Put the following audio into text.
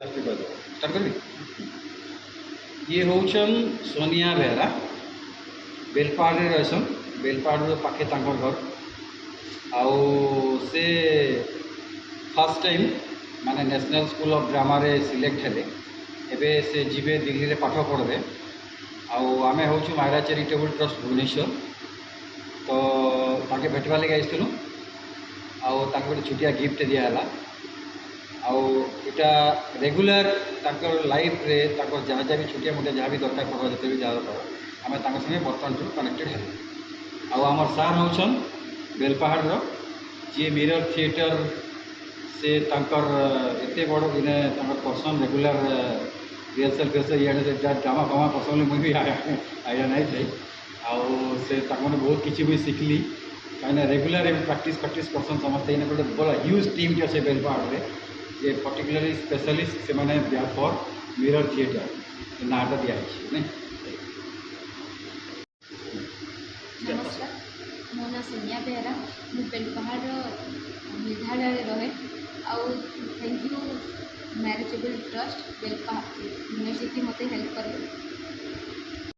start करी ये होचन सोनिया बेहरा बेलपाड़ी रहसन बेलपाड़ पाखे तांकर घर आउ से फर्स्ट टाइम माने नेशनल स्कूल ऑफ ड्रामा रे सिलेक्ट हेले एबे से जीवे दिल्ली रे पाठ पढ़बे आउ आमे होचु मायरा चैरिटेबल ट्रस्ट भुवनेश्वर तो ताके भेटवा लगे आइसथिलु आउ ताके गोटे छुटिया गिफ्ट दियाला आउ इटा रेगुलर ताकर लाइफ रे ताकर जहाँ जहाँ भी छुटिया मोटिया जहाँ भी दरकार पड़ो जिते भी जहाँ दरकार आम तांकर संगे बर्तमान जो कनेक्टेड है आउ आमर सार होचन बेलपाहाड़ जी मिरर थिएटर से तांकर एते बड़ दिने तांकर पर्सन रेगुलर रिहर्सल फेर्सल इे ड्रामा फामा पर्सन मुझे भी आइडिया नहीं थे आउ से तांकर बहुत किसी मुझे शिखली कहीं रेगुलर प्रैक्टिस करसन समस्ते गोटे बड़ा ह्यूज टीम टे से बेलपाहाड़ जे पर्टिकुलरली स्पेशलिस्ट से माने फॉर मिरर थिएटर नाटा दिखाई नमस्कार मो ना सोनिया बेहरा मु बेलपाहाड़ मेघालय रहे आउ थैंक यू मैरिजेबल ट्रस्ट बेलपाहाड़ यूनिवर्सिटी मते हेल्प कर